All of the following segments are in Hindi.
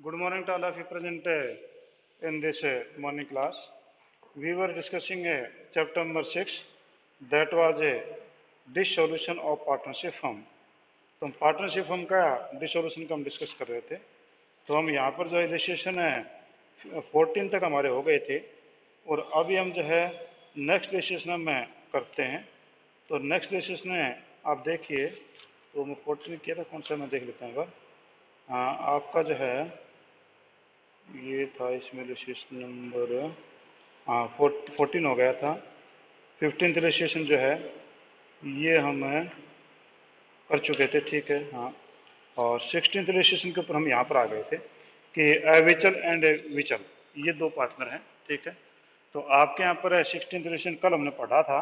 Good morning to all of you present in this morning class. We were discussing chapter number 6, that was a dissolution of partnership firm. तो हम पार्टनरशिप फर्म का डिसोल्यूशन का हम डिस्कस कर रहे थे। तो हम यहाँ पर जो इलिस्ट्रेशन है 14 तक हमारे हो गए थे और अभी हम जो है नेक्स्ट इलिस्ट्रेशन में करते हैं। तो नेक्स्ट इलिस्ट्रेशन में आप देखिए, तो मैं 14 किया था, कौन सा मैं देख लेता हूँ एक बार। हाँ, आपका जो है ये था, इसमें इलिस्ट्रेशन नंबर 14 हो गया था। 15th इलिस्ट्रेशन जो है ये हम कर चुके थे, ठीक है। हाँ, और 16th इलिस्ट्रेशन के ऊपर हम यहाँ पर आ गए थे कि विचल एंड विचल ये दो पार्टनर हैं, ठीक है। तो आपके यहाँ पर 16th इलिस्ट्रेशन कल हमने पढ़ा था,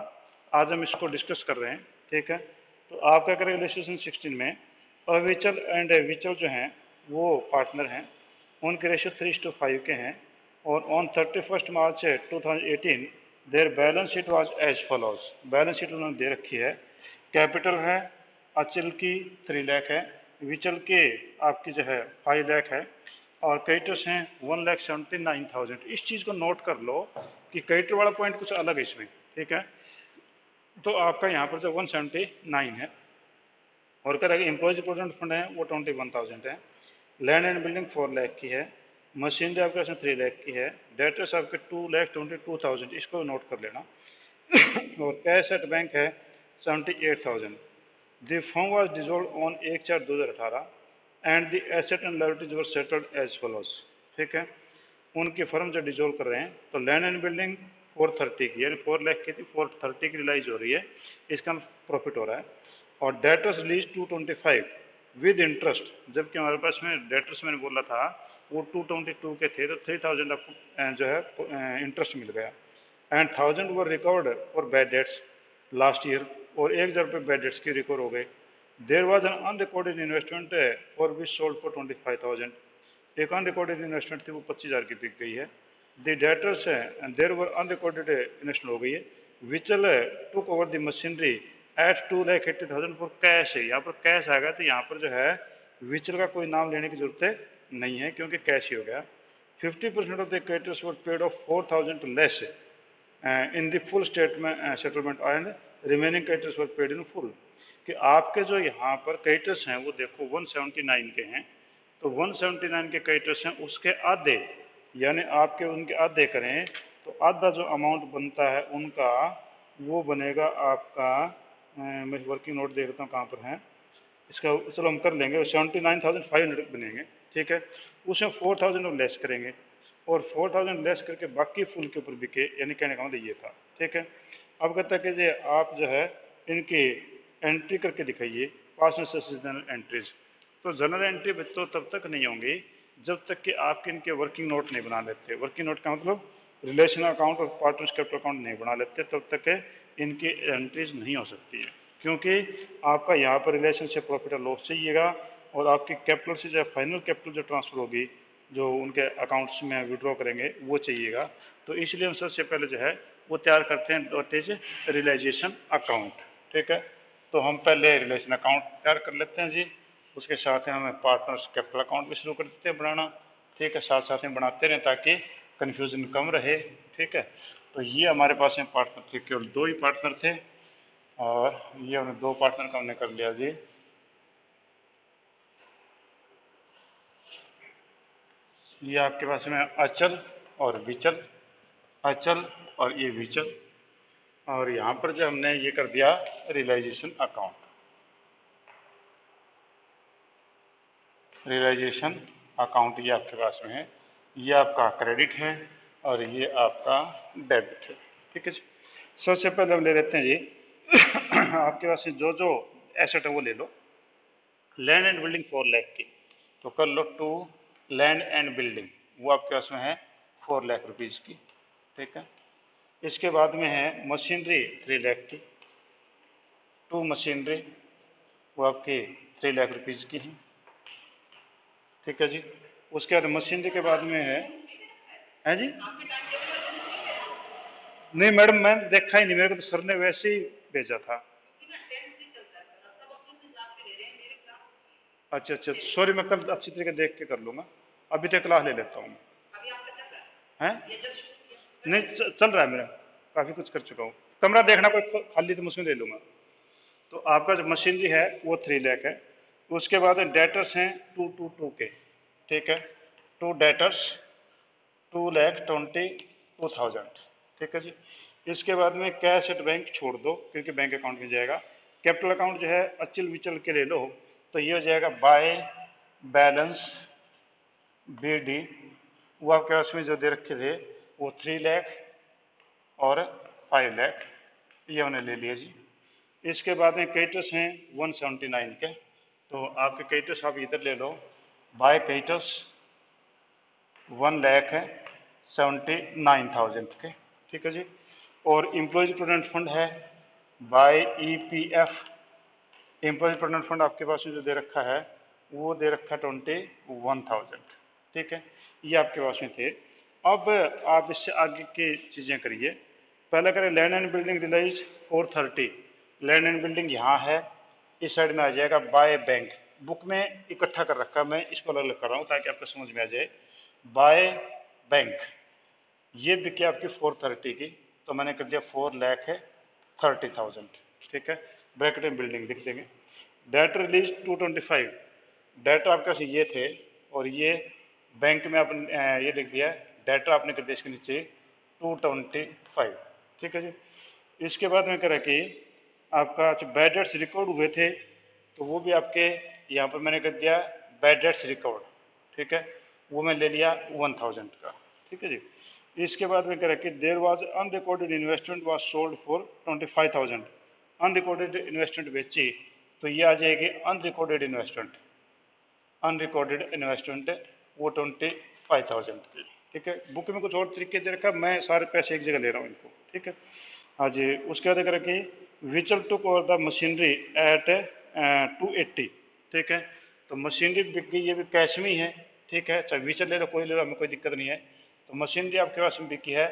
आज हम इसको डिस्कस कर रहे हैं, ठीक है। तो आप क्या करेंगे, इलिस्ट्रेशन 16 में अविचल एंड विचल जो हैं वो पार्टनर हैं, उनके रेशियो 3:5 के हैं। और on 31 March 2018 there balance sheet was as follows. Balance sheet उन्होंने दे रखी है। कैपिटल है अचल की 3 लाख है, विचल के आपकी जो है 5 लाख है, और क्रेडिटर्स हैं 1,79,000। इस चीज़ को नोट कर लो कि क्रेडिटर वाला पॉइंट कुछ अलग है इसमें, ठीक है। तो आपका यहाँ पर जो 179 है, और क्या रहेगा, एम्प्लॉयज प्रोविडेंट फंड है वो 21,000 है। लैंड एंड बिल्डिंग 4 लाख की है, मशीनरी आपके पास 3 लाख की है, डेटर्स आपके 2,22,000, इसको नोट कर लेना। और कैश एट बैंक है 78,000। The firm was dissolve on 1/4/2018 and the asset and liabilities were settled as follows, ठीक है। उनकी फर्म जो डिसॉल्व कर रहे हैं, तो लैंड एंड बिल्डिंग 430 की, यानी 4 लाख की थी, 430 की रिलाइज हो रही है, इसका प्रॉफिट हो रहा है। और डेटर्स लीज 225 विद इंटरेस्ट, जबकि हमारे पास में डेटर्स मैंने बोला था वो 222 के थे, तो 3,000 आपको जो है इंटरेस्ट मिल गया। And 1,000 were recovered for bad debts last year, और 1,000 रुपये बैड डेट्स की रिकवर हो गए। There was an unrecorded investment for which sold for 25,000। एक अनरिकॉर्डेड इन्वेस्टमेंट थी वो 25,000 की बिक गई है। द डेटर्स है देर वर अनरिकॉर्डेड इन्वेस्टमेंट हो गई है। विचल took over the machinery at 2,80,000 for cash है। यहाँ पर कैश आ गया, तो यहाँ पर जो है विचल का कोई नाम लेने की जरूरत नहीं है क्योंकि कैश ही हो गया। 50% of the creditors were paid of 4,000 less in the full statement settlement and remaining creditors were paid in full. कि आपके जो यहाँ पर क्रेडिटर्स हैं वो देखो 179 के हैं, तो 179 के क्रेडिटर्स हैं, उसके आधे यानी आपके उनके आधे करें तो आधा जो अमाउंट बनता है उनका वो बनेगा आपका, मैं वर्किंग नोट देखता हूँ कहाँ पर है इसका, चलो हम कर लेंगे, 79,500 बनेंगे, ठीक है। उसमें 4,000 लेस करेंगे और 4,000 लेस करके बाकी फुल के ऊपर बिके, यानी कहने का मतलब ये था, ठीक है। अब कहता है कि जी आप जो है इनकी एंट्री करके दिखाइए, पास जनरल एंट्रीज। तो जनरल एंट्री तो तब तक नहीं होंगी जब तक कि आपके इनके वर्किंग नोट नहीं बना लेते। वर्किंग नोट का मतलब रिलेशन अकाउंट और पार्टनर्स कैपिटल अकाउंट नहीं बना लेते, तब तक इनकी एंट्रीज नहीं हो सकती है, क्योंकि आपका यहाँ पर रिलेशन से प्रॉफिट और लॉस चाहिएगा और आपकी कैपिटल से जो फाइनल कैपिटल जो ट्रांसफर होगी जो उनके अकाउंट्स में विड्रॉ करेंगे वो चाहिएगा। तो इसलिए हम सबसे पहले जो है वो तैयार करते हैं व्हाट इज रियलाइजेशन अकाउंट, ठीक है। तो हम पहले रिलेशन अकाउंट तैयार कर लेते हैं जी, उसके साथ ही हमें पार्टनर्स कैपिटल अकाउंट भी शुरू कर देते हैं बनाना, ठीक है। साथ साथ में बनाते रहें ताकि कन्फ्यूजन कम रहे, ठीक है। तो ये हमारे पास में पार्टनर थे, केवल 2 ही पार्टनर थे, और ये हमने 2 पार्टनर का हमने कर लिया जी। ये आपके पास में अचल और विचल, अचल और ये विचल, और यहाँ पर जो हमने ये कर दिया रियलाइजेशन अकाउंट। रियलाइजेशन अकाउंट ये आपके पास में है, ये आपका क्रेडिट है और ये आपका डेबिट है, ठीक है जी। सबसे पहले हम ले लेते हैं जी आपके पास जो जो एसेट है वो ले लो। लैंड एंड बिल्डिंग 4 लाख की, तो कर लो 2 लैंड एंड बिल्डिंग, वो आपके पास में है 4 लाख रुपीज़ की, ठीक है। इसके बाद में है मशीनरी 3 लाख की, 2 मशीनरी वो आपकी 3 लाख रुपीज़ की है, ठीक है जी। उसके बाद मशीनरी के बाद में है जी, नहीं मैडम मैंने देखा ही नहीं, मेरे को तो सर ने वैसे ही भेजा था। अच्छा अच्छा, सॉरी, मैं कल अच्छी तरीके देख के कर लूँगा, अभी तो क्लास ले लेता हूँ। हैं? नहीं चल रहा है मेरा, काफ़ी कुछ कर चुका हूँ। कमरा देखना कोई खाली तो मुझसे ले लूँगा। तो आपका जो मशीनरी है वो 3 लाख है। उसके बाद डेटर्स हैं 222 के, ठीक है। 2 डेटर्स 2,22,000, ठीक है जी। इसके बाद में कैश एट बैंक छोड़ दो क्योंकि बैंक अकाउंट में जाएगा। कैपिटल अकाउंट जो है अचल विचल के ले लो, तो ये हो जाएगा बाय बैलेंस BD, वो आपके पास में जो दे रखे थे वो 3 लाख और 5 लाख, ये हमने ले लिया जी। इसके बाद में क्रेडिटर्स हैं 179 के, तो आपके क्रेडिटर्स आप इधर ले लो। बाय क्रेडिटर्स 1,79,000 के, ठीक है जी। और एम्प्लॉयज प्रोविडेंट फंड है by EPF। Employees provident fund आपके पास में जो दे रखा है वो दे रखा है 21,000, ठीक है। ये आपके पास में थे। अब आप इससे आगे की चीज़ें करिए। पहले करें land and building realise 430। Land and building यहाँ है, इस साइड में आ जाएगा बाय बैंक। बुक में इकट्ठा कर रखा, मैं इसको अलग अलग कर रहा हूँ ताकि आपको समझ में आ जाए। बाय बैंक ये बिकी आपकी 430 की, तो मैंने कर दिया 4,30,000, ठीक है। ब्रैकेट में बिल्डिंग लिख देंगे। डेट रिलीज 225, डेट आपके पास ये थे और ये बैंक में आपने ये लिख दिया। डेट आपने कर दिया इसके नीचे 225, ठीक है जी। इसके बाद में करा कि आपका बैड डेट्स रिकॉर्ड हुए थे, तो वो भी आपके यहाँ पर मैंने कर दिया बैड डेट्स रिकॉर्ड, ठीक है। वो मैं ले लिया 1,000 का, ठीक है जी। इसके बाद में करा कि there was unrecorded investment was sold for 25,000। Unrecorded investment बेची, तो ये आ जाएगी अनरिकॉर्डेड इन्वेस्टमेंट। अनरिकॉर्डेड इन्वेस्टमेंट वो 25,000 की, ठीक है। बुक में कुछ और तरीके दे रखा, मैं सारे पैसे एक जगह ले रहा हूँ इनको, ठीक है। हाँ जी। उसके बाद अगर कि विचल took over the machinery at 280, ठीक है। तो मशीनरी बिक गई, ये भी कैश में ही है, ठीक है। चाहे विचल ले लो, कोई ले लो, हमें कोई दिक्कत नहीं है। तो मशीनरी आपके पास में बिकी है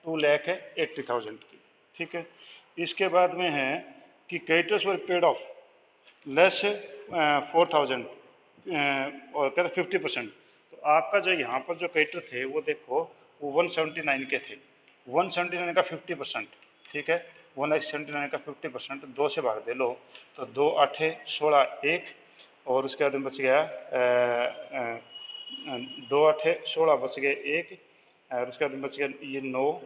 2,80,000 की, ठीक है। इसके बाद में है कि creditors were paid of less 4,000 और कहते 50%। तो आपका जो यहाँ पर जो क्रेडिटर थे वो देखो वो 179 के थे। 179 का 50%, ठीक है। 179 का 50% 2 से भाग दे लो, तो 2 8 16 1, और उसके बाद में बच गया 2 8 16 बच गए 1, और उसके बाद में बच गया ये 9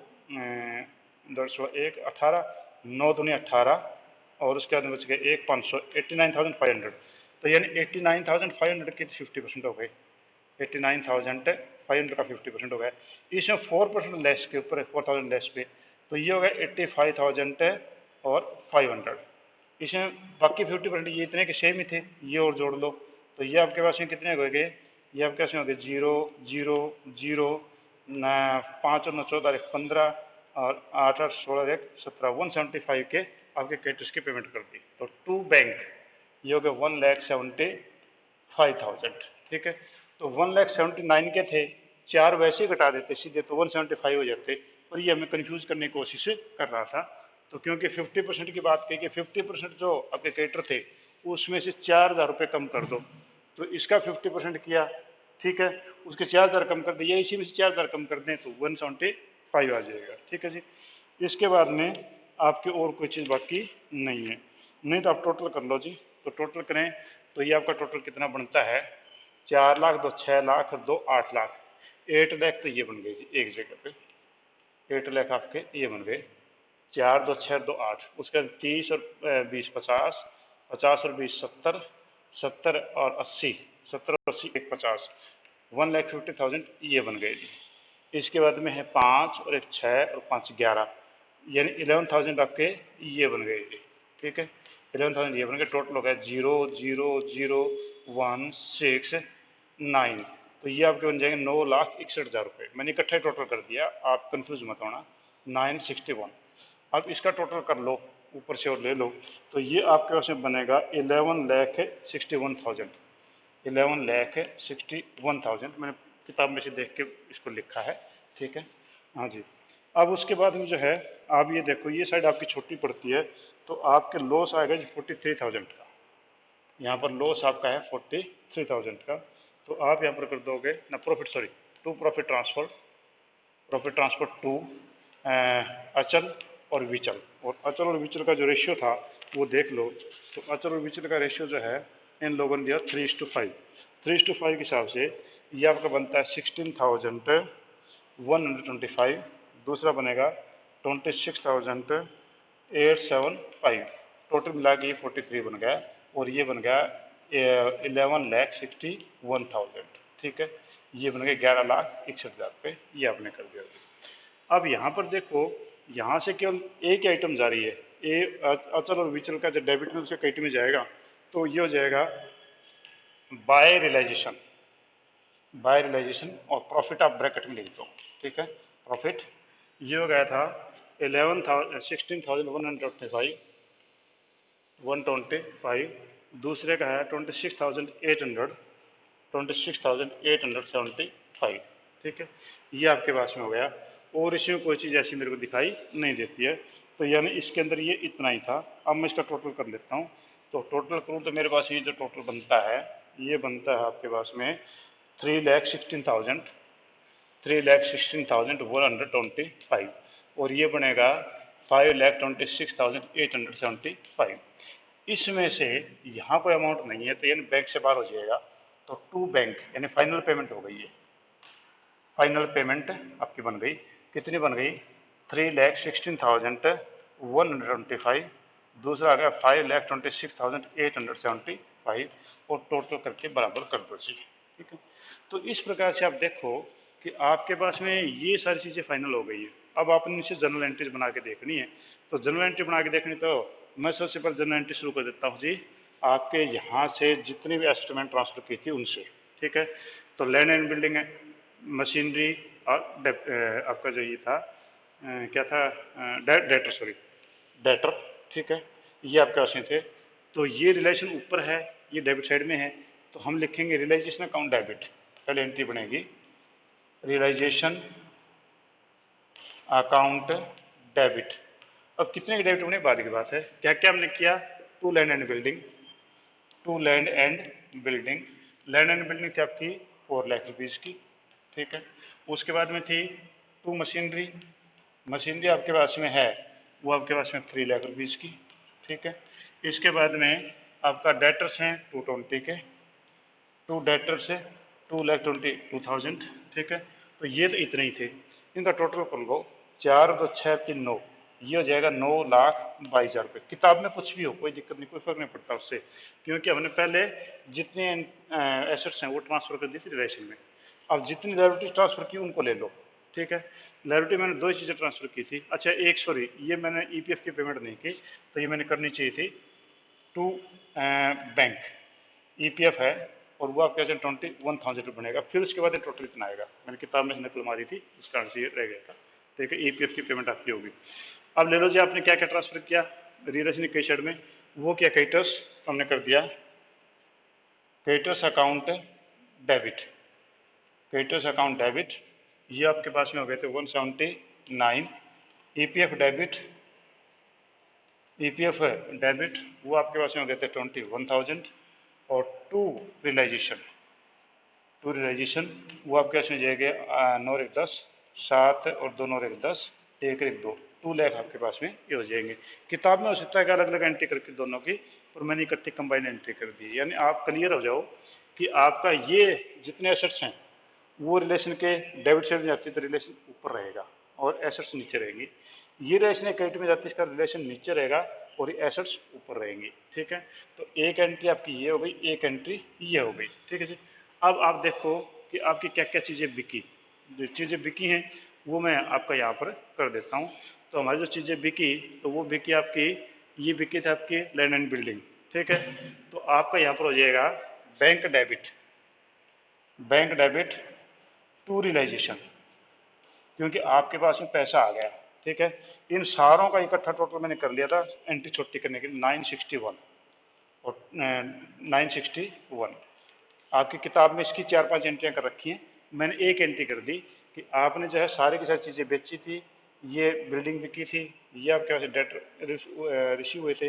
1 18, 9 दूनी 18, और उसके बाद में बच गए 1 500, 89,500। तो यानी 89,500 के 50% हो गए। 89,500 का 50% हो गया। इसमें 4% लेस के ऊपर 4,000 लेस पे, तो ये हो गया 85,000 और 500। इसमें बाकी 50% ये इतने के सेम ही थे, ये और जोड़ लो, तो ये आपके पास में कितने हो गए? ये आपके पास में हो गए 0 0 0 5 और 9 14 15 और 8 8 16 1 17, 175 के आपके क्रेडिटर्स की पेमेंट कर दी। तो टू बैंक ये हो गया 1,75,000, ठीक है। तो 1,79,000 के थे, 4 वैसे ही घटा देते सीधे तो 175 हो जाते, और ये हमें कंफ्यूज करने की कोशिश कर रहा था। तो क्योंकि 50% की बात कही कि 50% जो आपके क्रेडिटर थे उसमें से 4,000 रुपये कम कर दो, तो इसका 50% किया, ठीक है। उसके 4,000 कम कर दिया, इसी में से 4,000 कम कर दें तो 175 आ जाएगा, ठीक है जी। इसके बाद में आपकी और कोई चीज़ बाकी नहीं है, नहीं तो आप टोटल कर लो जी। तो टोटल करें तो ये आपका टोटल कितना बनता है? 4 लाख 2 6 लाख 2 8 लाख, 8 लाख तो ये बन गए जी एक जगह पे। 8 लाख आपके ये बन गए, 4 2 6 2 8, उसके बाद 30 और 20 50, 50 और 20 70, 70 और 80, 70 और 80 1 50, 1,50,000 ये बन गए जी। इसके बाद में है 5 और 1 6 और 5 11, यानी 11,000 आपके ये बन गए जी, ठीक है। 11,000 ये बन गए, टोटल हो गया 0 0 0 1 6 9, तो ये आपके बन जाएंगे 9,61,000 रुपये। मैंने इकट्ठा टोटल कर दिया, आप कंफ्यूज मत होना। 961, अब इसका टोटल कर लो, ऊपर से और ले लो, तो ये आपके पास में बनेगा 11,61,000। 11,61,000 मैंने किताब में से देख के इसको लिखा है, ठीक है। हाँ जी। अब उसके बाद में जो है आप ये देखो, ये साइड आपकी छोटी पड़ती है, तो आपके लॉस आएगा जी 43,000 का। यहाँ पर लॉस आपका है 43,000 का। तो आप यहाँ पर कर दोगे ना profit, sorry, to profit transfer to अचल और विचल। और अचल और विचल का जो रेशियो था वो देख लो। तो अचल और विचल का रेशियो जो है इन लोगों ने दिया 3:5। 3:5 के हिसाब से ये आपका बनता है 16,125। दूसरा बनेगा 26,875। टोटल मिला के ये 43 बन गया। और ये बन गया 11,61,000। ठीक है, ये बन गया 11,61,000 पे। ये आपने कर दिया। अब यहाँ पर देखो, यहाँ से केवल एक ही आइटम जा रही है, ए अचल और विचल का जो डेबिट में उसके क्रेडिट में जाएगा। तो ये हो जाएगा बाय रियलाइजेशन, और प्रॉफिट आप ब्रैकेट में लिख दो। ठीक है, प्रॉफिट ये हो गया था 16,125। दूसरे का है 26,875। ठीक है, ये आपके पास में हो गया। और इसमें कोई चीज़ ऐसी मेरे को दिखाई नहीं देती है। तो यानी इसके अंदर ये इतना ही था। अब मैं इसका टोटल कर लेता हूँ। तो टोटल करूँ तो मेरे पास ये जो टोटल बनता है, ये बनता है आपके पास में 3,16,125। और ये बनेगा 5,26,875। इसमें से यहाँ कोई अमाउंट नहीं है, तो यानी बैंक से बाहर हो जाएगा। तो टू बैंक यानी फाइनल पेमेंट हो गई है। फाइनल पेमेंट आपकी बन गई, कितनी बन गई? 3,16,125। दूसरा आ गया 5,26,875। और टोटल करके बराबर कर दो जी। ठीक है, तो इस प्रकार से आप देखो कि आपके पास में ये सारी चीज़ें फाइनल हो गई है। अब आपने इसे जनरल एंट्रीज बना के देखनी है। तो जनरल एंट्री बना के देखनी, तो मैं सबसे पहले जनरल एंट्री शुरू कर देता हूँ जी। आपके यहाँ से जितनी भी एस्टिमेट ट्रांसफर की थी उनसे। ठीक है, तो लैंड एंड बिल्डिंग है, मशीनरी और आपका जो ये था क्या था, डेटर, सॉरी डेटर। ठीक है, ये आपके पास में थे। तो ये रिलेशन ऊपर है, ये डेबिट साइड में है। तो हम लिखेंगे रियलाइजेशन अकाउंट डेबिट। पहले एंट्री बनेगी रियलाइजेशन अकाउंट डेबिट। अब कितने की डेबिट होने बाद की बात है। क्या क्या हमने किया? To land and building, land and building थी आपकी 4 लाख रुपीज़ की। ठीक है, उसके बाद में थी टू मशीनरी, मशीनरी आपके पास में है वो आपके पास में 3 लाख रुपीज़ की। ठीक है, इसके बाद में आपका डेटर्स हैं 220 के, टू डेटर्स है 2,22,000। ठीक है, तो ये तो इतने ही थे। इनका टोटल कर लो, 4, 2, 6, 3, 9, ये हो जाएगा 9,22,000 रुपये। किताब में कुछ भी हो कोई दिक्कत नहीं, कोई फर्क नहीं पड़ता उससे, क्योंकि हमने पहले जितने एसेट्स हैं वो ट्रांसफर कर दी थी रिलेशन में। अब जितनी लायबिलिटी ट्रांसफर की उनको ले लो। ठीक है, लायबिलिटी मैंने 2 ही चीज़ें ट्रांसफर की थी। अच्छा एक सॉरी, ये मैंने ईपीएफ की पेमेंट नहीं की, तो ये मैंने करनी चाहिए थी टू बैंक। ईपीएफ है और वो आपका 21,000 बनेगा। फिर उसके बाद टोटल इतना आएगा। मैंने किताब में से नकल मारी थी, उस कारण से ये रह गया था। ठीक है, ईपीएफ की पेमेंट आपकी होगी। अब ले लो जी, आपने क्या क्या ट्रांसफर किया रियलाइजेशन के साइड में। वो क्या, क्रेडिटर्स हमने कर दिया, creditors account debit, creditors account debit. ये आपके पास में हो गए थे 179। ईपीएफ डेबिट, ईपीएफ डेबिट वो आपके पास में हो गए थे 21,000। और टू रियलाइजेशन वो आपके पास में जाएगा 9 एक 10, 7 और 2 9 एक 10, 1 एक 2, 2 लाख आपके पास में ये हो जाएंगे। किताब में हो सकता है कि अलग अलग एंट्री करके दोनों की, और मैंने इकट्ठी कंबाइन एंट्री कर दी। यानी आप क्लियर हो जाओ कि आपका ये जितने एसेट्स हैं वो रिलेशन के डेबिट साइड में जाती है तो रिलेशन ऊपर रहेगा और एसेट्स नीचे रहेंगी। ये रिलेशन क्रेडिट में जाती है, इसका रिलेशन नीचे रहेगा और ये एसेट्स ऊपर रहेंगी। ठीक है, तो एक एंट्री आपकी ये हो गई, एक एंट्री ये हो गई। ठीक है जी। अब आप देखो कि आपकी क्या क्या चीज़ें बिकी। जो चीज़ें बिकी हैं वो मैं आपका यहाँ पर कर देता हूँ। तो हमारी जो चीज़ें बिकी, तो वो बिकी आपकी, ये बिकी थी आपकी लैंड एंड बिल्डिंग। ठीक है, तो आपका यहाँ पर हो जाएगा बैंक डेबिट, टू रियलाइजेशन, क्योंकि आपके पास में पैसा आ गया। ठीक है, इन सारों का इकट्ठा टोटल मैंने कर लिया था एंट्री छोटी करने के लिए 961। और 961 आपकी किताब में इसकी 4-5 एंट्रियां कर रखी हैं। मैंने एक एंट्री कर दी कि आपने जो है सारी की सारी चीज़ें बेची थी, ये बिल्डिंग बिकी थी, ये आपके पास डेट रिसीव हुए थे,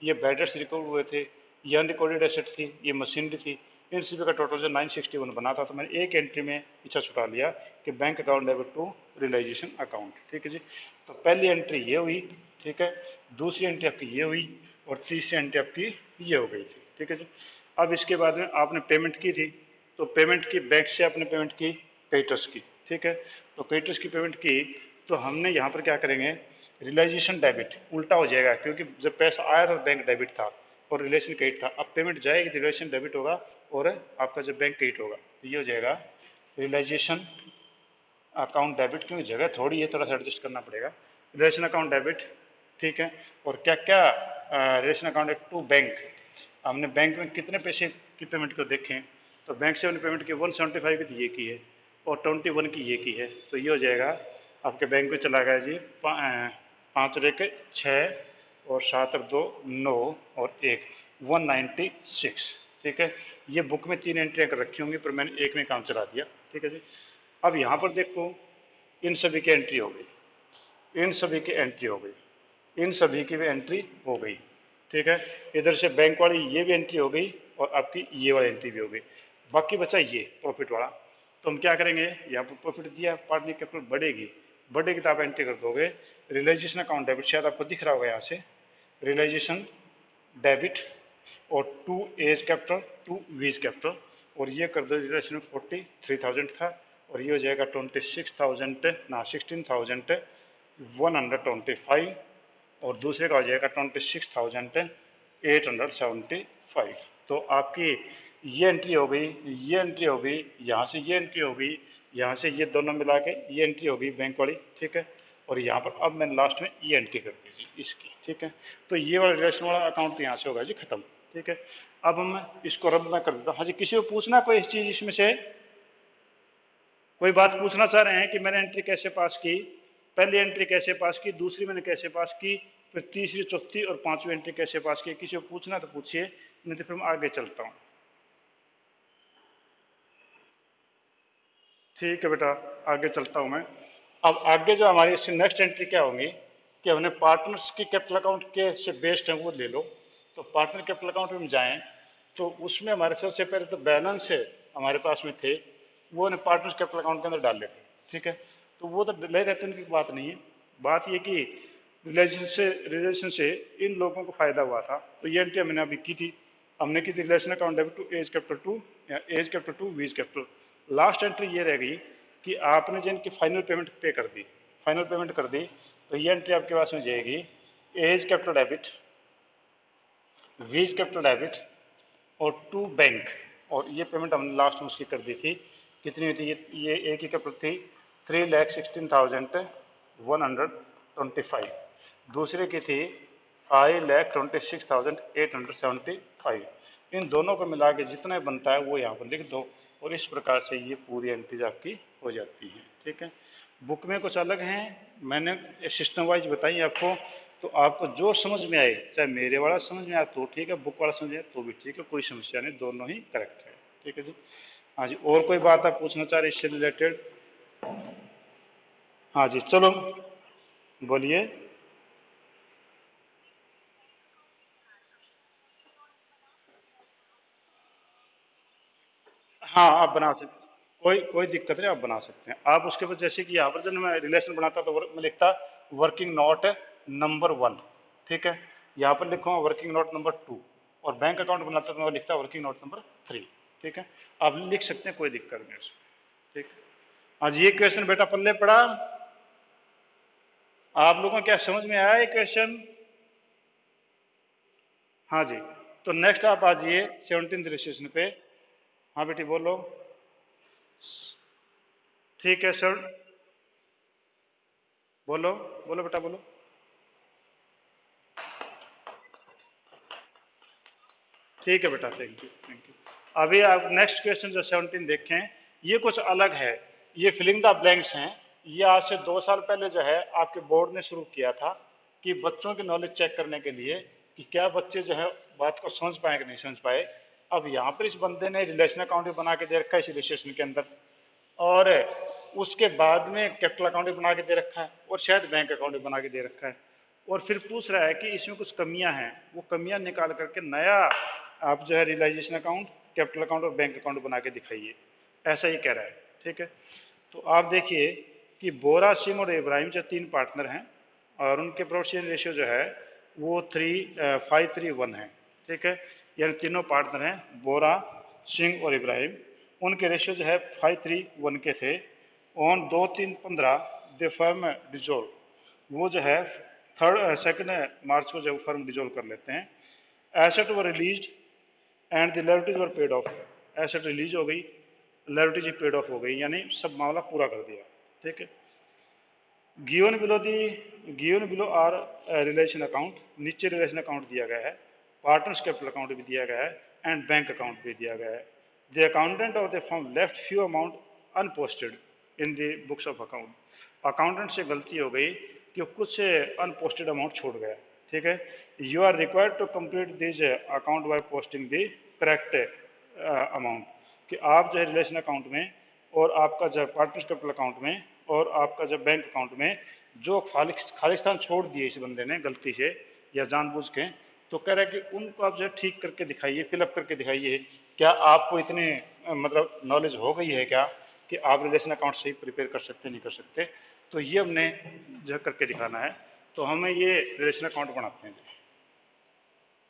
ये बैडर्स रिकवर हुए थे, ये अनरिकॉर्डेड एसेट थी, ये मशीनरी थी, इन सभी का टोटल जो 961 बना था, तो मैंने एक एंट्री में पीछा छुटा लिया कि bank account debit to realisation account. ठीक है जी, तो पहली एंट्री ये हुई, ठीक है, दूसरी एंट्री आपकी ये हुई और तीसरी एंट्री आपकी ये हो गई थी। ठीक है जी, अब इसके बाद में आपने पेमेंट की थी, तो पेमेंट की बैंक से आपने पेमेंट की क्रेडिटर्स की। ठीक है, तो क्रेडिटर्स की पेमेंट की, तो हमने यहाँ पर क्या करेंगे, रियलाइजेशन डेबिट उल्टा हो जाएगा, क्योंकि जब पैसा आया था बैंक डेबिट था और रिलेशन क्रेडिट था, अब पेमेंट जाएगी तो रिलेशन डेबिट होगा और आपका जब बैंक क्रेडिट होगा, तो ये हो जाएगा रियलाइजेशन अकाउंट डेबिट, क्योंकि जगह थोड़ी है, थोड़ा सा एडजस्ट करना पड़ेगा। रिलेशन अकाउंट डेबिट, ठीक है, और क्या क्या रिलेशन अकाउंट टू बैंक, हमने बैंक में कितने पैसे की पेमेंट को देखें, तो बैंक से हमने पेमेंट की 175 की तो ये की है और 21 की ये की है, तो ये हो जाएगा आपके बैंक में चला गया जी 5 और 1 6 और 7 और 2 9 और 1 196। ठीक है, ये बुक में 3 एंट्रियाँ कर रखी होंगी, पर मैंने एक में काम चला दिया। ठीक है जी, अब यहाँ पर देखो इन सभी की एंट्री हो गई, इन सभी की एंट्री हो गई, इन सभी की भी एंट्री हो गई। ठीक है, इधर से बैंक वाली ये भी एंट्री हो गई और आपकी ये वाली एंट्री भी हो गई, बाकी बचा ये प्रॉफिट वाला। तो हम क्या करेंगे, यहाँ पर प्रॉफिट दिया, पार्टनर कैपिटल बढ़ेगी तो आप एंट्री कर दोगे रियलाइजेशन अकाउंट डेबिट, शायद आपको दिख रहा होगा यहाँ से, रियलाइजेशन डेबिट और to A's capital to B's capital, और ये कर दो रियलाइजेशन 43,000 था और ये हो जाएगा 26,000 ना 16,125 और दूसरे का हो जाएगा 26,875। तो आपकी ये एंट्री हो गई, ये एंट्री हो गई, यहाँ से ये एंट्री हो गई, यहाँ से ये दोनों मिला के ये एंट्री हो गई बैंक वाली। ठीक है, और यहाँ पर अब मैंने लास्ट में ये एंट्री कर दी जी इसकी। ठीक है, तो ये वाला रिलेशन वाला अकाउंट तो यहाँ से होगा जी खत्म। ठीक है, अब हम इसको रद्द ना कर देता हूँ। हाँ जी, किसी को पूछना कोई चीज़ इसमें से, कोई बात पूछना चाह रहे हैं कि मैंने एंट्री कैसे पास की, पहली एंट्री कैसे पास की, दूसरी मैंने कैसे पास की, फिर तीसरी चौथी और पांचवी एंट्री कैसे पास की, किसी को पूछना तो पूछिए, नहीं तो फिर मैं आगे चलता हूँ। ठीक है बेटा, आगे चलता हूँ मैं। अब आगे जो हमारी इससे नेक्स्ट एंट्री क्या होंगी कि हमने पार्टनर्स की कैपिटल अकाउंट के से बेस्ड है वो ले लो, तो पार्टनर कैपिटल अकाउंट में जाएं तो उसमें हमारे सबसे पहले तो बैलेंस है हमारे पास में थे, वो ने पार्टनर्स कैपिटल अकाउंट के अंदर डाल लेते। ठीक है, तो वो तो ले रहते हैं, उनकी बात नहीं है, बात ये कि रिलेशन से इन लोगों को फायदा हुआ था, तो ये एंट्री हमने अभी की थी, हमने की थी relation account debit to A's capital to या A's capital to B's capital. Last entry ये रह गई कि आपने जो इनकी फाइनल पेमेंट पे कर दी, फाइनल पेमेंट कर दी, तो ये एंट्री आपके पास में जाएगी एज कैपिटल डेबिट, वीज कैपिटल डेबिट और टू बैंक, और ये पेमेंट हमने लास्ट में उसकी कर दी थी, कितनी हुई थी, ये एक ही कैपिटल थी 3,16,125, दूसरे की थी 5,26,875। इन दोनों को मिला के जितना बनता है वो यहाँ पर लिख दो, और इस प्रकार से ये पूरी एंट्रीज आपकी हो जाती है। ठीक है, बुक में कुछ अलग हैं, मैंने सिस्टम वाइज बताई आपको, तो आपको जो समझ में आए, चाहे मेरे वाला समझ में आए तो ठीक है, बुक वाला समझ में आए तो भी ठीक है, कोई समस्या नहीं, दोनों ही करेक्ट है। ठीक है जी, हाँ जी, और कोई बात आप पूछना चाह रहे इससे रिलेटेड? हाँ जी, चलो बोलिए। हाँ, आप बना सकते, कोई कोई दिक्कत नहीं, आप बना सकते हैं। आप उसके बाद जैसे कि यहाँ पर जब मैं रिलेशन बनाता तो मैं लिखता वर्किंग नोट नंबर 1। ठीक है, यहाँ पर लिखूंगा वर्किंग नोट नंबर 2, और बैंक अकाउंट बनाता तो मैं लिखता वर्किंग नोट नंबर 3। ठीक है, आप लिख सकते हैं, कोई दिक्कत नहीं उसमें। ठीक, आज ये क्वेश्चन बेटा पल्ले पड़ा, आप लोगों को क्या समझ में आया ये क्वेश्चन? हाँ जी, तो नेक्स्ट आप आ जाइए 17th रजिस्ट्रेशन पे। हाँ बेटी बोलो। ठीक है सर, बोलो, बोलो बेटा बोलो। ठीक है बेटा, थैंक यू थैंक यू। अभी आप नेक्स्ट क्वेश्चन जो 17 देखें, ये कुछ अलग है, ये फिलिंग द ब्लैंक्स हैं। ये आज से 2 साल पहले जो है आपके बोर्ड ने शुरू किया था कि बच्चों की नॉलेज चेक करने के लिए कि क्या बच्चे जो है बात को समझ पाए कि नहीं समझ पाए। अब यहाँ पर इस बंदे ने रिलेशन अकाउंट भी बना के दे रखा है इस रजिस्ट्रेशन के अंदर, और उसके बाद में कैपिटल अकाउंट भी बना के दे रखा है, और शायद बैंक अकाउंट भी बना के दे रखा है, और फिर पूछ रहा है कि इसमें कुछ कमियां हैं, वो कमियां निकाल करके नया आप जो है रियलाइजेशन अकाउंट कैपिटल अकाउंट और बैंक अकाउंट बना के दिखाइए, ऐसा ही कह रहा है। ठीक है, तो आप देखिए कि बोरा, सिंह और इब्राहिम जो 3 पार्टनर हैं और उनके प्रॉफिट शेयरिंग रेशियो जो है वो 5:3:1 है। ठीक है, यानी तीनों पार्टनर हैं बोरा, सिंह और इब्राहिम, उनके रेशियो जो है 5:3:1 के थे। ऑन 2/3/15 द फर्म डिजोल्व, वो जो है 2 मार्च को जब फर्म डिजोल्व कर लेते हैं। Asset were release and the liabilities were paid of, asset release हो गई, लायबिलिटीज पेड ऑफ हो गई, यानी सब मामला पूरा कर दिया। ठीक है, given below are relation account, नीचे रिलेशन अकाउंट दिया गया है, पार्टनर्स कैपिटल अकाउंट भी दिया गया है एंड बैंक अकाउंट भी दिया गया है। The accountant of the firm left few amount unposted in the books of account, accountant से गलती हो गई कि कुछ अनपोस्टेड अमाउंट छूट गया। ठीक है, you are required to complete this account by posting the correct amount, कि आप जो है रिलेशन अकाउंट में और आपका जो पार्टनर्स कैपिटल अकाउंट में और आपका जब बैंक अकाउंट में जो खालिस्तान छोड़ दिए इस बंदे ने गलती से या जानबूझ के, तो कह रहा है कि उनको आप जो ठीक करके दिखाइए, फिलअप करके दिखाइए। क्या आपको इतने मतलब नॉलेज हो गई है क्या कि आप रिलेशन अकाउंट सही प्रिपेयर कर सकते नहीं कर सकते? तो ये हमने जो करके दिखाना है। तो हमें ये रिलेशन अकाउंट बनाते हैं जी,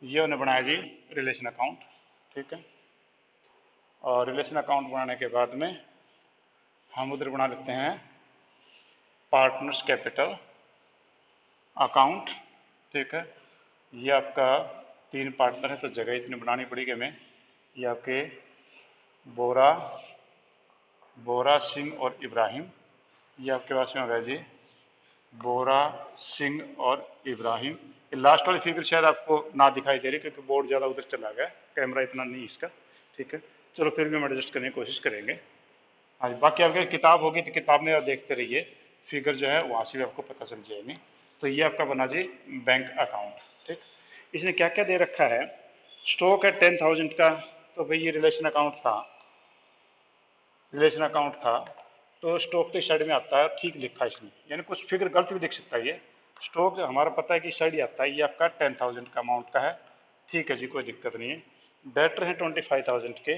ये हमने बनाया जी रिलेशन अकाउंट। ठीक है, और रिलेशन अकाउंट बनाने के बाद में हम उधर बना लेते हैं पार्टनर्स कैपिटल अकाउंट। ठीक है, ये आपका 3 पार्टनर है तो जगह इतनी बनानी पड़ेगी हमें। ये आपके बोरा, सिंह और इब्राहिम, ये आपके पास में होगा जी बोरा, सिंह और इब्राहिम। ये लास्ट वाली फिगर शायद आपको ना दिखाई दे रही क्योंकि बोर्ड ज़्यादा उधर चला गया, कैमरा इतना नहीं इसका। ठीक है, चलो फिर भी हम एडजस्ट करने की कोशिश करेंगे। हाँ जी, बाकी आपकी किताब होगी तो किताब में आप देखते रहिए, फिगर जो है वहाँ से भी आपको पता चल जाएगी। तो ये आपका बना जी बैंक अकाउंट। ठीक, इसने क्या क्या दे रखा है? स्टॉक है 10,000 का, तो भाई ये रिलेशन अकाउंट था, रिलेशन अकाउंट था तो स्टॉक तो इस साइड में आता है, ठीक लिखा है इसमें, यानी कुछ फिगर गलत भी दिख सकता है। ये स्टॉक हमारा पता है कि इस साइड ही आता है, ये आपका 10,000 का अमाउंट का है। ठीक है जी, कोई दिक्कत नहीं है। डेटर है 25,000 के,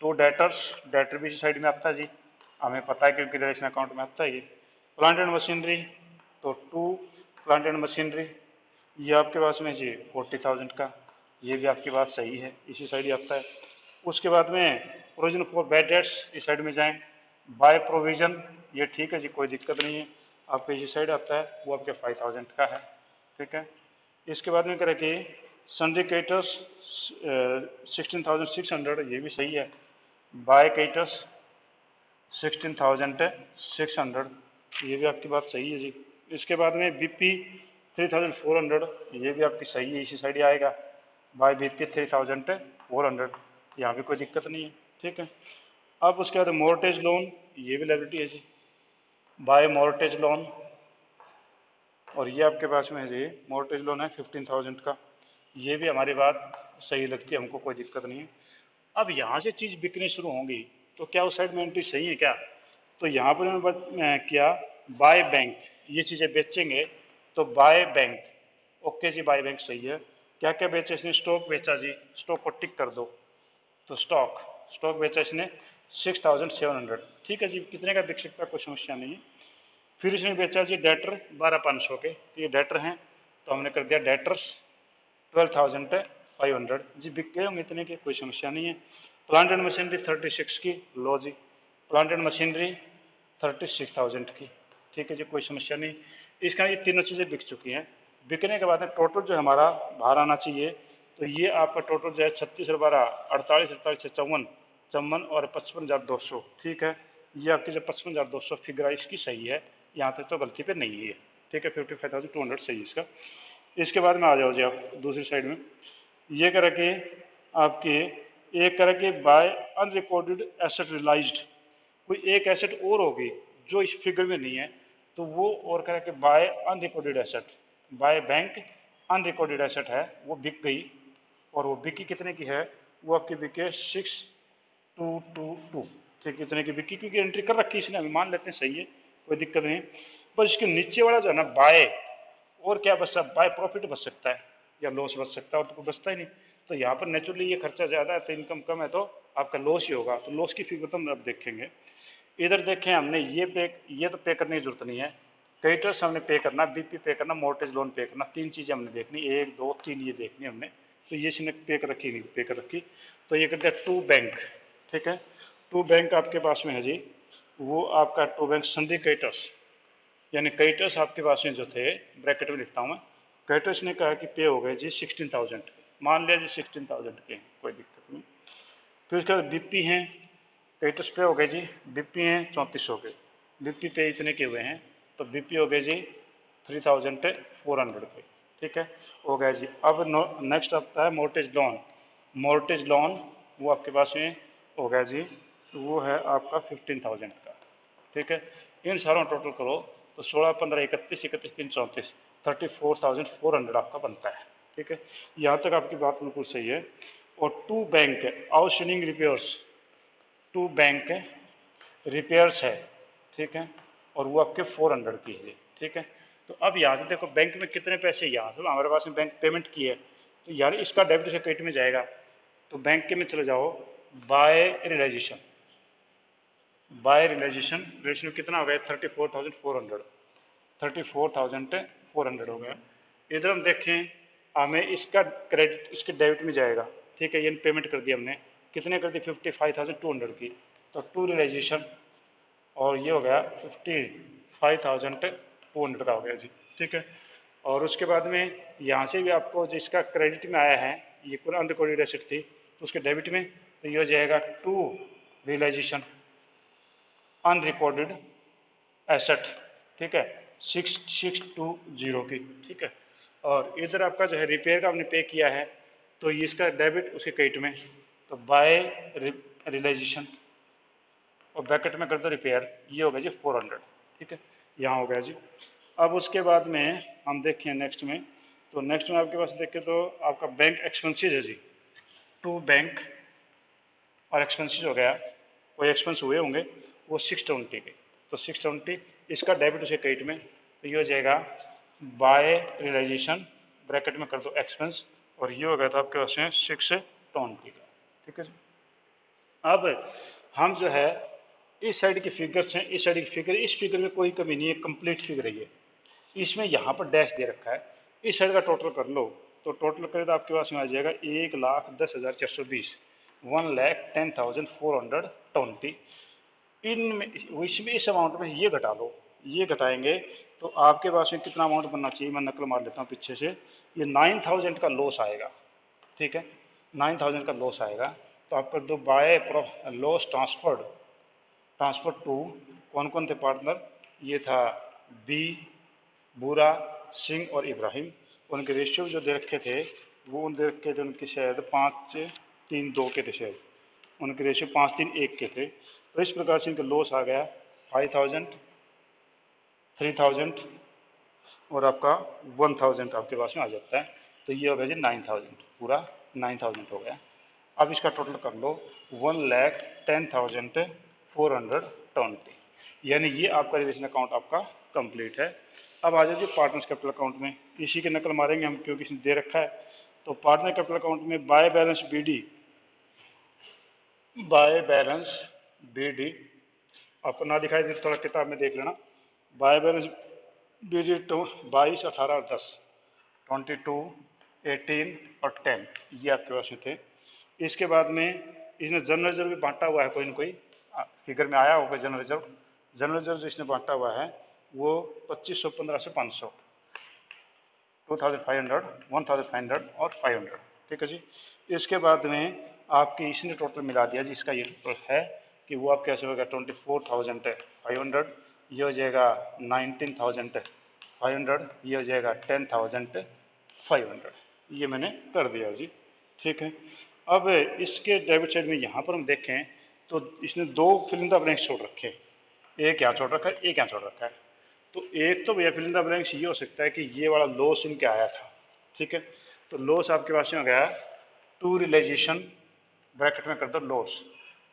तो डेटर भी इस साइड में आता है जी, हमें पता है क्योंकि रिलेशन अकाउंट में आता है ये। प्लांट एंड मशीनरी, तो 2 प्लांट एंड मशीनरी, ये आपके पास में जी 40,000 का, ये भी आपकी बात सही है, इसी साइड ही आता है। उसके बाद में प्रोविजन फॉर बैड डेट्स, इस साइड में जाएं। बाय प्रोविजन, ये ठीक है जी, कोई दिक्कत नहीं है, आपके इसी साइड आता है, वो आपके 5,000 का है। ठीक है, इसके बाद में करें कि सिंडिकेटर्स 16,600, ये भी सही है। बाय केटर्स 16,600, ये भी आपकी बात सही है जी। इसके बाद में बीपी 3,400, ये भी आपकी सही है, इसी साइड ही आएगा। बाय बीपी 3,400, यहाँ भी कोई दिक्कत नहीं है। ठीक है, अब उसके बाद मोर्टेज लोन, ये भी लायबिलिटी है जी, बाय मोर्टेज लोन, और ये आपके पास में है जी मोर्टेज लोन है 15,000 का, ये भी हमारी बात सही लगती है, हमको कोई दिक्कत नहीं है। अब यहाँ से चीज़ बिकनी शुरू होंगी तो क्या उस साइड में एंट्री सही है क्या? तो यहाँ पर मैंने किया बाय बैंक, ये चीज़ें बेचेंगे तो बाय बैंक, ओके जी, बाय बैंक सही है। क्या क्या बेचा इसने? स्टॉक बेचा जी, स्टॉक को टिक कर दो, तो स्टॉक बेचा इसने 6,700, ठीक है जी, कितने का बिक सकता है, कोई समस्या नहीं है। फिर इसने बेचा जी डेटर 12,500 के, तो ये डेटर हैं तो हमने कर दिया डेटर्स 12,500 जी, बिक गए होंगे इतने के, कोई समस्या नहीं है। प्लांट एंड मशीनरी 36 की, लो जी, प्लांट एंड मशीनरी 36,000 की, ठीक है जी, कोई समस्या नहीं। इसका ये तीनों चीज़ें बिक चुकी हैं। बिकने के बाद में टोटल जो हमारा बाहर आना चाहिए, तो ये आपका टोटल जो है 36 और 12 48, 48 से 54, 54 और 55,200, ठीक है। ये आपकी जो 55,200 फिगर है इसकी सही है, यहाँ तक तो गलती पे नहीं है, ठीक है। 55,200 सही है इसका। इसके बाद में आ जाओ जी आप दूसरी साइड में, ये कह रखे आपके एक कह रखे बाय अनरिकॉर्डेड एसेट रियलाइज्ड, कोई एक एसेट और होगी जो इस फिगर में नहीं है, तो वो और कह रखे by unrecorded asset, by bank unrecorded asset है, वो बिक गई, और वो बिकी कितने की है? वो आपकी बिके 6,222, ठीक, कितने की बिकी, क्योंकि एंट्री कर रखी इसने, अभी मान लेते हैं सही है, कोई दिक्कत नहीं। पर इसके नीचे वाला जो है ना बाय, और क्या बच सकता है? बाय प्रॉफिट बच सकता है या लॉस बच सकता है, और तो कोई बचता ही नहीं। तो यहाँ पर नेचुरली ये खर्चा ज़्यादा है तो इनकम कम है तो आपका लॉस ही होगा। तो लॉस की फिगर तो हम अब देखेंगे। इधर देखें हमने ये तो पे करने की जरूरत नहीं है। क्रेडिटर्स हमने पे करना, बीपी पे करना, मोर्टेज लोन पे करना, तीन चीज़ें हमने देखनी, एक दो तीन ये देखनी हमने। तो ये इसने पे कर रखी नहीं पे कर रखी। तो ये करते हैं टू बैंक, ठीक है। टू बैंक आपके पास में है जी, वो आपका टू बैंक संधि क्रेडिटर्स, यानी क्रेडिटर्स आपके पास में जो थे, ब्रैकेट में लिखता हूँ मैं, क्रेडिटर्स ने कहा कि पे हो गए जी 16,000 के, मान लिया जी 16,000 के, कोई दिक्कत नहीं। फिर उसके बाद बीपी हैं, क्रेडिटर्स पे हो गए जी, बीपी हैं 3400 के, बीपी पे इतने के हुए हैं, तो बीपी हो गए जी 3,400 के, ठीक है, हो गया जी। अब नेक्स्ट आता है मोर्टेज लोन। मोर्टेज लोन वो आपके पास में हो गया जी, वो है आपका 15,000 का, ठीक है। इन सारों टोटल करो तो 16, 15, 31, 31, 3, 34, 34,400 आपका बनता है, ठीक है। यहाँ तक आपकी बात बिल्कुल सही है। और to bank outstanding repairs, to bank repairs है, ठीक है, और वो आपके 400 की है, ठीक है। तो अब यहाँ से देखो बैंक में कितने पैसे, यहाँ से हमारे पास में बैंक पेमेंट की है, तो यार इसका डेबिट से क्रेडिट में जाएगा। तो बैंक के में चले जाओ, by realisation, by realisation ratio कितना हो गया 34,400, 34,400 हो गया। इधर हम देखें, हमें इसका क्रेडिट इसके डेबिट में जाएगा, ठीक है, ये पेमेंट कर दी हमने, कितने कर दी 55,200 की, तो टू रियलाइजेशन, और ये हो गया 55,200 का हो गया जी, ठीक है। और उसके बाद में यहाँ से भी आपको जिसका क्रेडिट में आया है, ये पूरा अनरिकॉर्डेड एसेट थी तो उसके डेबिट में, तो ये हो जाएगा टू रियलाइजेशन अनरिकॉर्डेड एसेट, ठीक है, 6620 की, ठीक है। और इधर आपका जो है रिपेयर का हमने पे किया है, तो ये इसका डेबिट उसके क्रेडिट में, तो बाय रियलाइजेशन और ब्रैकेट में कर दो रिपेयर, ये हो गया जी 400, ठीक है, यहाँ हो गया जी। अब उसके बाद में हम देखें नेक्स्ट में, तो नेक्स्ट में आपके पास देखें तो आपका बैंक एक्सपेंसेस है जी, टू बैंक और एक्सपेंसेस हो गया, कोई एक्सपेंस हुए होंगे वो 620 के, तो 620 इसका डेबिट उसे क्रेडिट में, तो ये हो जाएगा बाय रियलाइजेशन ब्रैकेट में कर दो एक्सपेंस, और ये हो गया था आपके पास में 620 का, ठीक है जी। अब हम जो है इस साइड की फिगर्स हैं, इस साइड की फिगर, इस फिगर में कोई कमी नहीं है, कंप्लीट फिगर है ये। इसमें यहाँ पर डैश दे रखा है, इस साइड का टोटल कर लो, तो टोटल करें तो आपके पास में आ जाएगा 1,10,420, 1,10,420। इनमें इसमें इस अमाउंट में ये घटा लो, ये घटाएंगे तो आपके पास में कितना अमाउंट बनना चाहिए, मैं नकल मार लेता हूँ पीछे से, ये 9,000 का लॉस आएगा, ठीक है, 9,000 का लॉस आएगा। तो आप कर दो by loss transferred, transfer to, कौन कौन थे पार्टनर, ये था बी, बूरा, सिंह और इब्राहिम, उनके रेशियो जो दे रखे थे वो दे रखे थे उनके शायद 5-3-2 के थे शायद, उनके रेशियो 5-3-1 के थे। तो इस प्रकार से इनका लॉस आ गया 5,000, 3,000 और आपका 1,000 आपके पास में आ जाता है। तो ये हो गया जी 9,000, पूरा 9,000 हो गया। अब इसका टोटल कर लो 1,10,420, यानी ये आपका रिलेशन अकाउंट आपका कंप्लीट है। अब आ जाओ जी पार्टनर्स कैपिटल अकाउंट में, इसी की नकल मारेंगे हम क्योंकि इसने दे रखा है। तो पार्टनर कैपिटल अकाउंट में by balance BD, by balance BD आपको ना दिखाई दे थोड़ा किताब में देख लेना, बाय बैलेंस बीडी 22, 18 और 10, 22, 18 और 10 ये आपके पास में थे। इसके बाद में इसने जनरल रिजर्व भी बांटा हुआ है, कोई ना कोई फिगर में आया होगा जनरल रिजर्व, जनरल रिजर्व जो इसने बांटा हुआ है वो 2,515 से 500, 2,500, 1,500 और 500, ठीक है जी। इसके बाद में आपकी इसने टोटल मिला दिया जी, इसका ये टोटल है कि वो आप कैसे होगा 24,500, ये हो जाएगा 19,500, ये हो जाएगा 10,500, ये मैंने कर दिया जी, ठीक है। अब इसके डेबिट साइड में यहाँ पर हम देखें तो इसने दो फिल इन द ब्लैंक्स छोड़ रखे, एक यहाँ छोड़ रखा है, एक यहाँ छोड़ रखा है। तो एक तो भैया फिल इन द ब्लैंक्स ये हो सकता है कि ये वाला लॉस इनके आया था, ठीक है, तो लॉस आपके पास में हो गया टू रियलाइजेशन ब्रैकेट में कर दो लॉस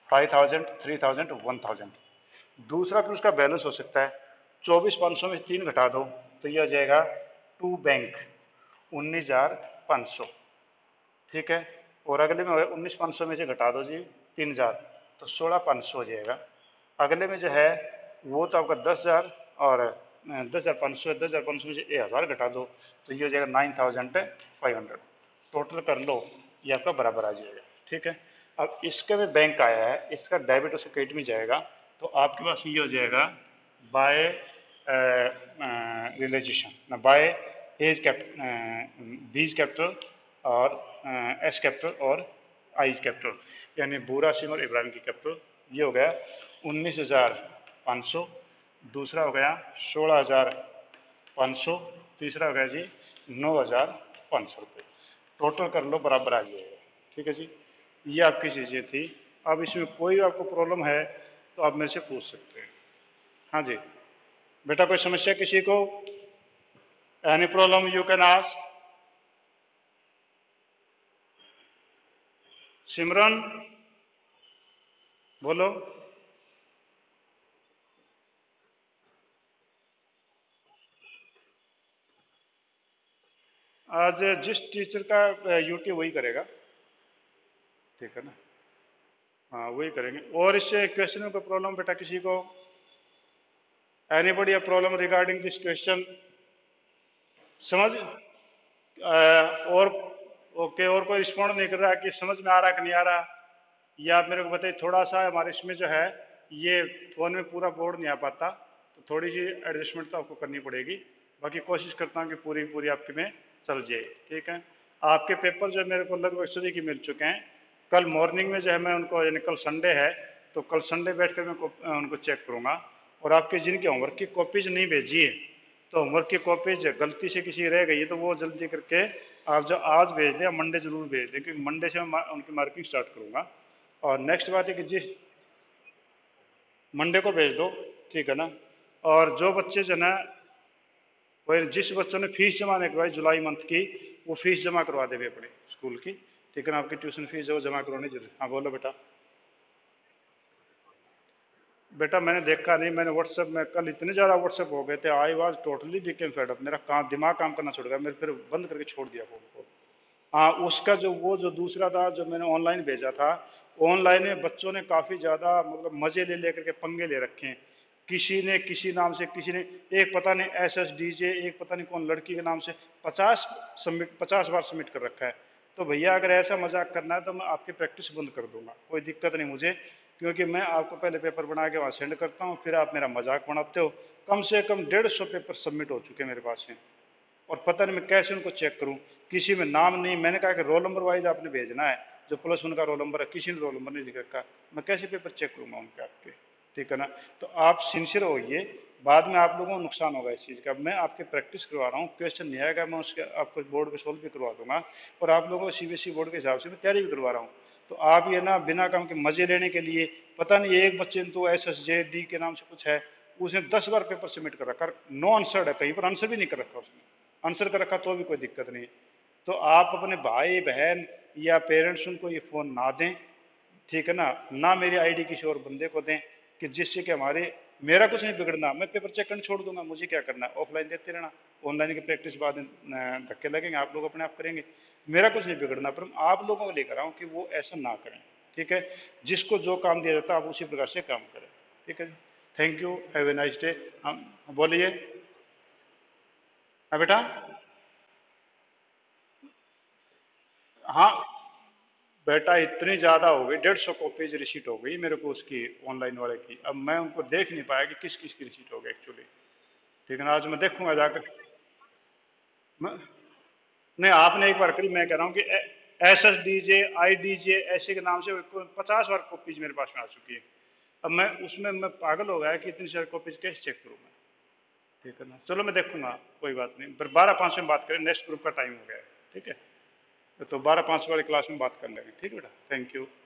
5,000, 3,000, 1,000। दूसरा फिर उसका बैलेंस हो सकता है 24,500 में 3 घटा दो तो ये हो जाएगा टू बैंक 19,500, ठीक है, और अगले में 19,500 में से घटा दो जी 3,000, तो 16,500 हो जाएगा। अगले में जो है वो तो आपका 10,000 और 10,500, 10,500 में से 1,000 घटा दो तो ये हो जाएगा 9,500। टोटल कर लो, ये आपका बराबर आ जाएगा। ठीक है, अब इसके में बैंक आया है, इसका डेबिट और क्रेडिट में जाएगा, तो आपके पास ये हो जाएगा बाय रियलाइजेशन ना, by A's capital, B's capital और एस कैपिटल और आई कैपिटल, यानी बूरा सिंह और इब्राहिम की कैपिटल। ये हो गया 19,500, दूसरा हो गया 16,500, तीसरा हो गया जी 9,500 रुपये। टोटल कर लो, बराबर आ जाएगा। ठीक है जी, ये आपकी चीज़ें थी। अब इसमें कोई आपको प्रॉब्लम है तो आप मेरे से पूछ सकते हैं। हाँ जी बेटा, कोई समस्या किसी को? Any problem you can ask. Simran बोलो। आज जिस टीचर का यूटी वही करेगा। ठीक है ना, हाँ वही करेंगे। और इससे क्वेश्चन में कोई प्रॉब्लम बेटा किसी को? Anybody a problem regarding this question? समझ और ओके, और कोई रिस्पॉन्ड नहीं कर रहा कि समझ में आ रहा कि नहीं आ रहा? ये आप मेरे को बताइए। थोड़ा सा हमारे इसमें जो है ये फोन में पूरा बोर्ड नहीं आ पाता, तो थोड़ी सी एडजस्टमेंट तो आपको करनी पड़ेगी। बाकी कोशिश करता हूँ कि पूरी पूरी आपके में चल जाए। ठीक है, आपके पेपर जो है मेरे को लगभग सभी की मिल चुके हैं। कल मॉर्निंग में जो है मैं उनको, यानी कल संडे है तो कल संडे बैठ कर मैं उनको चेक करूँगा। और आपके जिनके होमवर्क की कॉपीज नहीं भेजी है, तो होमवर्क की कॉपीज गलती से किसी रह गई है तो वो जल्दी करके आप जो आज भेज दें, मंडे जरूर भेज दें, क्योंकि मंडे से मैं उनकी मार्किंग स्टार्ट करूँगा। और नेक्स्ट बात है कि जिस मंडे को भेज दो, ठीक है ना। और जो बच्चे जो ना, वही जिस बच्चों ने फीस जमा नहीं करवाई जुलाई मंथ की, वो फीस जमा करवा देवे अपने स्कूल की। ठीक है ना, आपकी ट्यूशन फीस जो जमा करवानी जरूरी। हाँ बोलो बेटा। बेटा मैंने देखा नहीं, मैंने व्हाट्सएप में कल इतने ज़्यादा व्हाट्सएप हो गए थे, I was totally became fed up, मेरा काम दिमाग काम करना छोड़ गया, मेरे फिर बंद करके छोड़ दिया फोन को। हाँ उसका जो वो जो दूसरा था जो मैंने ऑनलाइन भेजा था, ऑनलाइन में बच्चों ने काफ़ी ज़्यादा मतलब मज़े ले लेकर के पंगे ले रखे हैं। किसी ने किसी नाम से, किसी ने एक पता नहीं SSDJ, एक पता नहीं कौन लड़की के नाम से 50 बार सबमिट कर रखा है। तो भैया अगर ऐसा मजाक करना है तो मैं आपकी प्रैक्टिस बंद कर दूंगा, कोई दिक्कत नहीं मुझे, क्योंकि मैं आपको पहले पेपर बना के वहाँ सेंड करता हूँ, फिर आप मेरा मजाक बनाते हो। कम से कम 150 पेपर सबमिट हो चुके हैं मेरे पास से, और पता नहीं मैं कैसे उनको चेक करूं, किसी में नाम नहीं। मैंने कहा कि रोल नंबर वाइज आपने भेजना है, जो प्लस 1 का रोल नंबर है, किसी ने रोल नंबर नहीं लिख रखा, मैं कैसे पेपर चेक करूंगा उनके आपके? ठीक है ना, तो आप सिंसियर होइए, बाद में आप लोगों को नुकसान होगा इस चीज़ का। मैं आपके प्रैक्टिस करवा रहा हूँ, क्वेश्चन नहीं आएगा मैं उसके आपको बोर्ड पे सोल्व भी करवा दूंगा, और आप लोगों को CBSE बोर्ड के हिसाब से मैं तैयारी भी करवा रहा हूँ। तो आप ये ना बिना काम के मजे लेने के लिए, पता नहीं एक बच्चे ने तो SSJD के नाम से कुछ है, उसने 10 बार पेपर सबमिट कर रखा, नो आंसर्ड है, कहीं पर आंसर भी नहीं कर रखा उसने, आंसर कर रखा तो भी कोई दिक्कत नहीं। तो आप अपने भाई बहन या पेरेंट्स उनको ये फ़ोन ना दें, ठीक है ना, ना मेरी आईडी किसी और बंदे को दें, कि जिससे कि हमारे, मेरा कुछ नहीं बिगड़ना, मैं पेपर चेक करना छोड़ दूंगा, मुझे क्या करना है, ऑफलाइन देते रहना, ऑनलाइन की प्रैक्टिस बाद में धक्के लगेंगे, आप लोग अपने आप करेंगे, मेरा कुछ नहीं बिगड़ना, पर आप लोगों को लेकर आऊँ कि वो ऐसा ना करें। ठीक है, जिसको जो काम दिया जाता है आप उसी प्रकार से काम करें। ठीक है जी, thank you, have a nice day. हम बोलिए। हाँ बेटा। हाँ बेटा इतनी ज़्यादा हो गई, 150 कॉपीज रिसीट हो गई मेरे को उसकी, ऑनलाइन वाले की। अब मैं उनको देख नहीं पाया कि किस किस की रिसीट हो गई एक्चुअली। ठीक है ना, आज मैं देखूंगा जाकर। मैं, नहीं आपने एक बार करी, मैं कह रहा हूँ कि SSDJ IDJ ऐसे के नाम से 50 बार कॉपीज मेरे पास में आ चुकी है। अब मैं उसमें मैं पागल हो गया कि इतनी सारी कॉपीज कैसे चेक करूँ मैं। ठीक है ना, चलो मैं देखूंगा, कोई बात नहीं, पर 12:05 में बात करें, नेक्स्ट ग्रुप का टाइम हो गया है। ठीक है, तो 12:05 वाली क्लास में बात कर लेंगे। ठीक है बेटा, थैंक यू।